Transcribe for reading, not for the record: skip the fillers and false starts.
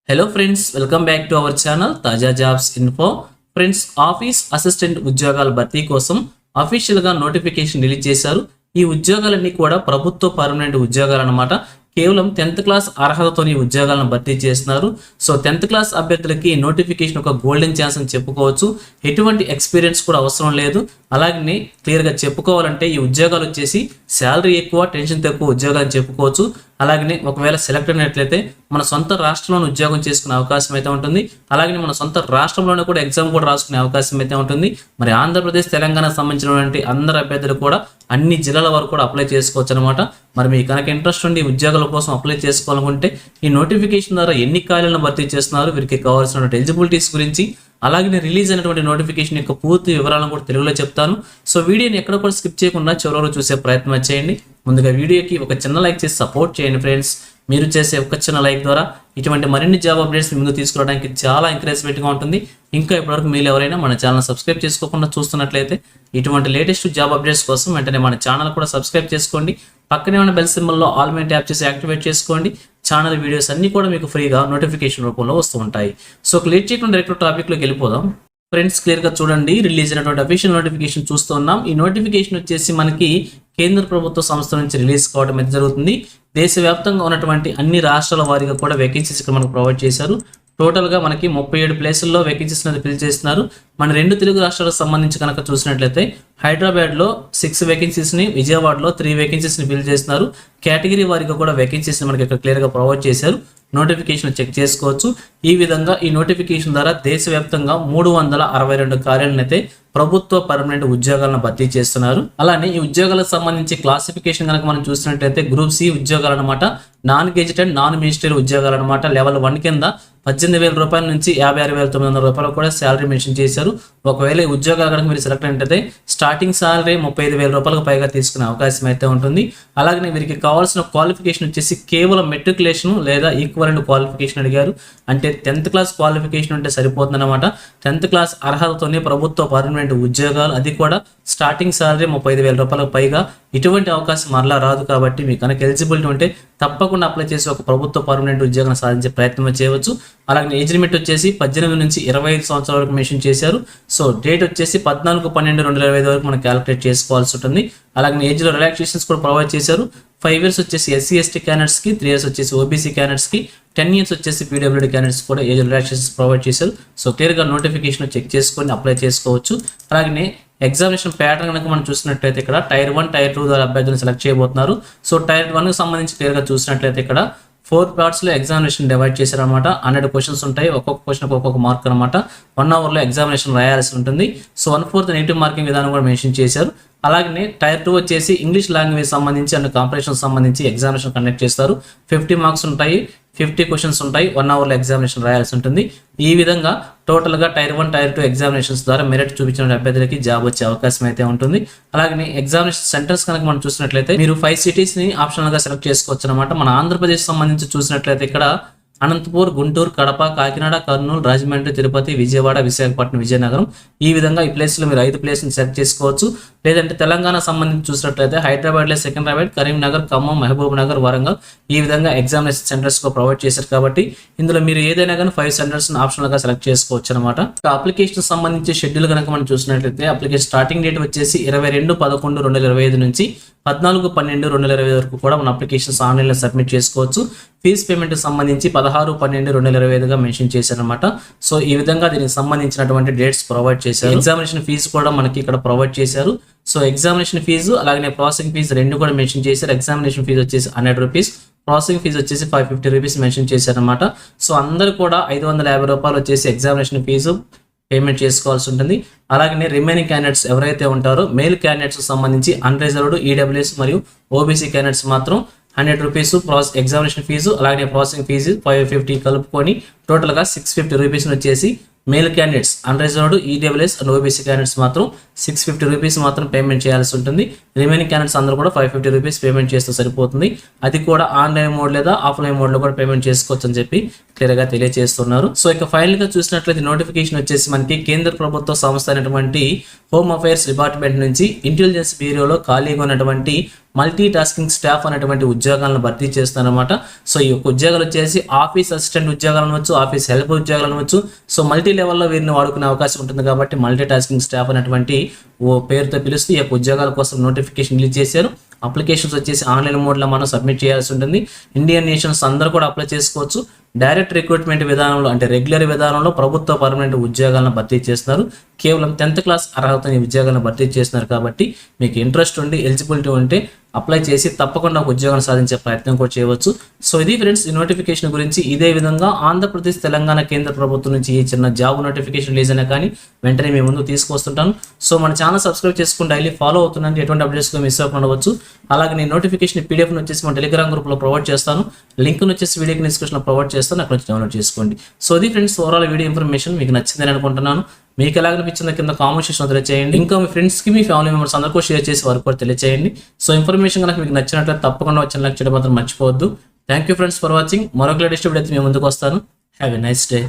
Hello friends, welcome back to our channel తాజా jobs info. Friends, office assistant ఉద్యోగాల భర్తీ కోసం అఫీషియల్గా నోటిఫికేషన్ రిలీజ్ చేశారు. ఈ ఉద్యోగాలన్నీ కూడా ప్రభుత్వ పర్మనెంట్ ఉద్యోగాలు అన్నమాట. కేవలం 10th క్లాస్ అర్హతతోని ఉద్యోగాలను భర్తీ చేస్తున్నారు. సో 10th క్లాస్ అభ్యర్థులకి నోటిఫికేషన్ ఒక గోల్డెన్ ఛాన్స్ అని చెప్పుకోవచ్చు. ఎటువంటి ఎక్స్పీరియన్స్ కూడా అవసరం లేదు. అలాగే క్లియర్గా చెప్పుకోవాలంటే ఈ ఉద్యోగాలు వచ్చేసి శాలరీ ఎక్కువ, టెన్షన్ తక్కువ ఉద్యోగాలు అని చెప్పుకోవచ్చు. అలాగే ఒకవేళ సెలెక్ట్ అయినట్లయితే మన సొంత రాష్ట్రంలోనే ఉద్యోగం చేసుకునే అవకాశం అయితే ఉంటుంది. అలాగే మన సొంత రాష్ట్రంలోనే కూడా ఎగ్జామ్ కూడా రాసుకునే అవకాశం అయితే ఉంటుంది. మరి ఆంధ్రప్రదేశ్, తెలంగాణకు సంబంధించినటువంటి అందరు అభ్యర్థులు కూడా అన్ని జిల్లాల వరకు కూడా అప్లై చేసుకోవచ్చు అనమాట. మరి మీకు కనుక ఇంట్రెస్ట్ ఉండి ఉద్యోగాల కోసం అప్లై చేసుకోవాలనుకుంటే ఈ నోటిఫికేషన్ ద్వారా ఎన్ని ఖాళీలను భర్తీ చేస్తున్నారు, వీరికి కావాల్సినటువంటి ఎలిజిబిలిటీస్ గురించి, అలాగే రిలీజ్ అయినటువంటి నోటిఫికేషన్ యొక్క పూర్తి వివరాలను కూడా తెలుగులో చెప్తాను. సో వీడియోని ఎక్కడ కూడా స్కిప్ చేయకుండా చివరి చూసే ప్రయత్నం చేయండి. ముందుగా వీడియోకి ఒక చిన్న లైక్ చేసి సపోర్ట్ చేయండి ఫ్రెండ్స్. మీరు చేసే ఒక చిన్న లైక్ ద్వారా ఇటువంటి మరిన్ని జాబ్ అప్డేట్స్ ముందు తీసుకురావడానికి చాలా ఎంకరేజ్మెంట్గా ఉంటుంది. ఇంకా ఇప్పటివరకు మీరు ఎవరైనా మన ఛానల్ సబ్స్క్రైబ్ చేసుకోకుండా చూస్తున్నట్లయితే ఇటువంటి లేటెస్ట్ జాబ్ అప్డేట్స్ కోసం వెంటనే మన ఛానల్ కూడా సబ్స్క్రైబ్ చేసుకోండి. పక్కనే ఉన్న బెల్ సింబల్లో ఆల్ మీద ట్యాప్ చేసి యాక్టివేట్ చేసుకోండి. ఛానల్ వీడియోస్ అన్ని కూడా మీకు ఫ్రీగా నోటిఫికేషన్ రూపంలో వస్తూ ఉంటాయి. సో లేట్ చేయకుండా డైరెక్ట్ టాపిక్లోకి వెళ్ళిపోదాం. ఫ్రెండ్స్, క్లియర్గా చూడండి, రిలీజ్ అయినటువంటి అఫీషియల్ నోటిఫికేషన్ చూస్తూ ఉన్నాం. ఈ నోటిఫికేషన్ వచ్చేసి మనకి కేంద్ర ప్రభుత్వ సంస్థ నుంచి రిలీజ్ కావడం అయితే జరుగుతుంది. దేశవ్యాప్తంగా ఉన్నటువంటి అన్ని రాష్ట్రాల వారీగా కూడా వేకెన్సీస్ ఇక్కడ మనకు ప్రొవైడ్ చేశారు. టోటల్గా మనకి 37 ప్లేసుల్లో వేకెన్సీస్ అనేది ఫిల్ చేస్తున్నారు. మన 2 తెలుగు రాష్ట్రాలకు సంబంధించి కనుక చూసినట్లయితే హైదరాబాద్లో 6 వేకెన్సీస్ని, విజయవాడలో 3 వేకెన్సీస్ని ఫిల్ చేస్తున్నారు. కేటగిరీ వారీగా కూడా వేకెన్సీస్ని మనకి ఇక్కడ క్లియర్గా ప్రొవైడ్ చేశారు. నోటిఫికేషన్ చెక్ చేసుకోవచ్చు. ఈ విధంగా ఈ నోటిఫికేషన్ ద్వారా దేశవ్యాప్తంగా 362 ఖాళీలను అయితే ప్రభుత్వ పర్మనెంట్ ఉద్యోగాలను భర్తీ చేస్తున్నారు. అలానే ఈ ఉద్యోగాలకు సంబంధించి క్లాసిఫికేషన్ కనుక మనం చూసినట్లయితే గ్రూప్ సి ఉద్యోగాలు అనమాట. నాన్ గెజిటెడ్, నాన్ మినిస్ట్రియల్ ఉద్యోగాలు అనమాట. లెవెల్ 1 కింద 18,000 రూపాయల నుంచి 56,900 రూపాయలు కూడా శాలరీ మెన్షన్ చేశారు. ఒకవేళ ఈ ఉద్యోగాలు కనుక మీరు సెలెక్ట్ అయినట్లయితే స్టార్టింగ్ శాలరీ 35,000 రూపాయలకు పైగా తీసుకునే అవకాశం అయితే ఉంటుంది. అలాగే వీరికి కావాల్సిన క్వాలిఫికేషన్ వచ్చేసి కేవలం మెట్రికులేషన్ లేదా ఈక్వలెంట్ క్వాలిఫికేషన్ అడిగారు. అంటే 10th క్లాస్ క్వాలిఫికేషన్ ఉంటే సరిపోతుంది అనమాట. 10th క్లాస్ అర్హతతోనే ప్రభుత్వ పర్మనెంట్ ఉద్యోగాలు, అది కూడా స్టార్టింగ్ శాలరీ 35,000 రూపాయలకు పైగా. ఇటువంటి అవకాశం మరలా రాదు. కాబట్టి మీకు కనుక ఎలిజిబిలిటీ ఉంటే తప్పకుండా అప్లై చేసి ఒక ప్రభుత్వ పర్మనెంట్ ఉద్యోగం సాధించే ప్రయత్నం చేయవచ్చు. అలాగే ఏజ్ లిమిట్ వచ్చేసి 18 నుంచి 25 సంవత్సరాల వరకు మెన్షన్ చేశారు. సో డేట్ వచ్చేసి 14/12/2025 వరకు మనం క్యాలిక్యులేట్ చేసుకోవాల్సి ఉంటుంది. అలాగే ఏజ్లో రిలాక్సేషన్స్ కూడా ప్రొవైడ్ చేశారు. 5 years వచ్చేసి SC/ST క్యాండిడేట్స్కి, 3 years వచ్చేసి OBC క్యాండిడేట్స్కి, 10 years వచ్చేసి PWD క్యాండిడేట్స్ కూడా ఏజ్ రిలాక్సేషన్స్ ప్రొవైడ్ చేశారు. సో క్లియర్గా నోటిఫికేషన్ చెక్ చేసుకొని అప్లై చేసుకోవచ్చు. అలాగే ఎగ్జామినేషన్ ప్యాటర్న్ కనుక మనం చూసినట్లయితే ఇక్కడ టైర్ 1, టైర్ 2 ద్వారా అభ్యర్థులను సెలెక్ట్ చేయబోతున్నారు. సో టైర్ 1కి సంబంధించి క్లియర్గా చూసినట్లయితే ఇక్కడ 4 పార్ట్స్లో ఎగ్జామినేషన్ డివైడ్ చేశారనమాట. 100 క్వశ్చన్స్ ఉంటాయి. ఒక్కొక్క క్వశ్చన్ ఒక్కొక్క మార్క్ అనమాట. 1 hourలో ఎగ్జామినేషన్ రాయాల్సి ఉంటుంది. సో 1/4 నెగిటివ్ మార్కింగ్ విధానం కూడా మెన్షన్ చేశారు. అలాగే టైర్ 2 వచ్చేసి ఇంగ్లీష్ లాంగ్వేజ్ సంబంధించి అండ్ కాంపిటీషన్ సంబంధించి ఎగ్జామినేషన్ కండక్ట్ చేస్తారు. 50 మార్క్స్ ఉంటాయి, 50 క్వశ్చన్స్ ఉంటాయి. 1 hourలో ఎగ్జామినేషన్ రాయాల్సి ఉంటుంది. ఈ విధంగా టోటల్గా టైర్ 1, టైర్ 2 ఎగ్జామినేషన్స్ ద్వారా మెరిట్ చూపించిన అభ్యర్థులకి జాబ్ వచ్చే అవకాశం అయితే ఉంటుంది. అలాగే ఎగ్జామినేషన్ సెంటర్స్ కనుక మనం చూసినట్లయితే మీరు 5 cities-ని ఆప్షనల్గా సెలెక్ట్ చేసుకోవచ్చు అనమాట. మన ఆంధ్రప్రదేశ్ సంబంధించి చూసినట్లయితే ఇక్కడ అనంతపూర్, గుంటూరు, కడప, కాకినాడ, కర్నూలు, రాజమండ్రి, తిరుపతి, విజయవాడ, విశాఖపట్నం, విజయనగరం, ఈ విధంగా ఈ ప్లేస్లో మీరు 5 ప్లేస్ని సెలెక్ట్ చేసుకోవచ్చు. లేదంటే తెలంగాణ సంబంధించి చూసినట్లయితే హైదరాబాద్లో సికింద్రాబాద్, కరీంనగర్, ఖమ్మం, మహబూబ్ నగర్, వరంగల్, ఈ విధంగా ఎగ్జామినేషన్ సెంటర్స్ ప్రొవైడ్ చేశారు. కాబట్టి ఇందులో మీరు ఏదైనా కానీ 5 centers ఆప్షనల్గా సెలెక్ట్ చేసుకోవచ్చు అనమాట. అప్లికేషన్ సంబంధించి షెడ్యూల్ కనుక మనం చూసినట్లయితే అప్లికేషన్ స్టార్టింగ్ డేట్ వచ్చేసి 22/11/2025 నుంచి 14/12/2025 వరకు కూడా మన అప్లికేషన్స్ ఆన్లైన్లో సబ్మిట్ చేసుకోవచ్చు. ఫీజ్ పేమెంట్కి సంబంధించి 16/12/2025గా మెన్షన్ చేశారనమాట. సో ఈ విధంగా దీనికి సంబంధించినటువంటి డేట్స్ ప్రొవైడ్ చేశారు. ఎగ్జామినేషన్ ఫీజు కూడా మనకి ఇక్కడ ప్రొవైడ్ చేశారు. సో ఎగ్జామినేషన్ ఫీజు అలాగే ప్రాసెసింగ్ ఫీజు 2 కూడా మెన్షన్ చేశారు. ఎగ్జామినేషన్ ఫీజు వచ్చేసి 100 రూపీస్, ప్రాసెసింగ్ ఫీజు వచ్చేసి 550 రూపీస్ మెన్షన్ చేశారనమాట. సో అందరూ కూడా 550 రూపాయలు వచ్చేసి ఎగ్జామినేషన్ ఫీజు పేమెంట్ చేసుకోవాల్సి ఉంటుంది. అలాగే రిమైనింగ్ క్యాండిడేట్స్ ఎవరైతే ఉంటారో మేల్ క్యాండిడేట్స్ సంబంధించి అన్రిజర్వ్డ్, EWS మరియు OBC క్యాండిడేట్స్ మాత్రం 100 రూపీస్ ఎగ్జామినేషన్ ఫీజు అలాగే ప్రాసెసింగ్ ఫీజు 550 కలుపుకొని టోటల్గా 650 రూపీస్ వచ్చేసి male candidates, unreserved, EWS and OBC candidates మాత్రం 650 రూపీస్ మాత్రం పేమెంట్ చేయాల్సి ఉంటుంది. రిమైనింగ్ క్యాండిడేట్స్ అందరూ కూడా 550 రూపీస్ పేమెంట్ చేస్తే సరిపోతుంది. అది కూడా ఆన్లైన్ మోడ్ లేదా ఆఫ్లైన్ మోడ్లో కూడా పేమెంట్ చేసుకోవచ్చు అని చెప్పి క్లియర్గా తెలియజేస్తున్నారు. సో ఇక ఫైనల్గా చూసినట్లయితే నోటిఫికేషన్ వచ్చేసి మనకి కేంద్ర ప్రభుత్వ సంస్థ అయినటువంటి హోమ్ అఫైర్స్ డిపార్ట్మెంట్ నుంచి ఇంటెలిజెన్స్ బ్యూరోలో ఖాళీగా ఉన్నటువంటి మల్టీ టాస్కింగ్ స్టాఫ్ అనేటువంటి ఉద్యోగాలను భర్తీ చేస్తారన్నమాట. సో ఈ యొక్క ఉద్యోగాలు వచ్చేసి ఆఫీస్ అసిస్టెంట్ ఉద్యోగాలు అనవచ్చు, ఆఫీస్ హెల్ప్ ఉద్యోగాలు అనవచ్చు. సో మల్టీ లెవెల్లో వీరిని వాడుకునే అవకాశం ఉంటుంది కాబట్టి మల్టీ టాస్కింగ్ స్టాఫ్ అనేటువంటి ఓ పేరుతో పిలుస్తూ ఈ యొక్క ఉద్యోగాల కోసం నోటిఫికేషన్ రిలీజ్ చేశారు. అప్లికేషన్స్ వచ్చేసి ఆన్లైన్ మోడ్లో మనం సబ్మిట్ చేయాల్సి ఉంటుంది. ఇండియన్ నేషన్స్ అందరూ కూడా అప్లై చేసుకోవచ్చు. డైరెక్ట్ రిక్రూట్మెంట్ విధానంలో అంటే రెగ్యులర్ విధానంలో ప్రభుత్వ పర్మనెంట్ ఉద్యోగాలను భర్తీ చేస్తున్నారు. కేవలం 10th క్లాస్ అర్హతని ఉద్యోగాలను భర్తీ చేస్తున్నారు కాబట్టి మీకు ఇంట్రెస్ట్ ఉండి ఎలిజిబిలిటీ ఉంటే అప్లై చేసి తప్పకుండా ఒక ఉద్యోగాన్ని సాధించే ప్రయత్నం కూడా చేయవచ్చు. సో ఇది ఫ్రెండ్స్ ఈ నోటిఫికేషన్ గురించి. ఇదే విధంగా ఆంధ్రప్రదేశ్, తెలంగాణ కేంద్ర ప్రభుత్వం నుంచి ఈ చిన్న జాబ్ నోటిఫికేషన్ రిలీజ్ అయినా కానీ వెంటనే మీ ముందు తీసుకొస్తుంటాను. సో మన ఛానల్ సబ్స్క్రైబ్ చేసుకుని డైలీ ఫాలో అవుతుందంటే ఎటువంటి అప్డేట్స్ మిస్ అవ్వకుండా ఉండవచ్చు. అలాగే నేను నోటిఫికేషన్ పీడిఎఫ్ని వచ్చేసి మన టెలిగ్రామ్ గ్రూప్లో ప్రొవైడ్ చేస్తాను. లింక్ను వచ్చేసి వీడియోకి డిస్క్రిప్షన్లో ప్రొవైడ్ చేస్తాను, అక్కడ నుంచి డౌన్లోడ్ చేసుకోండి. సో ఇది ఫ్రెండ్స్ ఓవరాల్ వీడియో ఇన్ఫర్మేషన్ మీకు నచ్చిందని అనుకుంటున్నాను. మీకు ఎలా అనిపించిందో కింద కామెంట్ సెక్షన్లో తెలియజేయండి. ఇంకా మీ ఫ్రెండ్స్కి, మీ ఫ్యామిలీ మెంబర్స్ అందరికీ షేర్ చేసి వారికి కూడా తెలియజేయండి. సో ఇన్ఫర్మేషన్ కనుక మీకు నచ్చినట్లయితే తప్పకుండా వచ్చిన లైక్ చేయడం మాత్రం మర్చిపోవద్దు. Thank you friends for watching. మరొక లేటెస్ట్ వీడియో అయితే మేము ముందుకు వస్తాను. Have a nice day.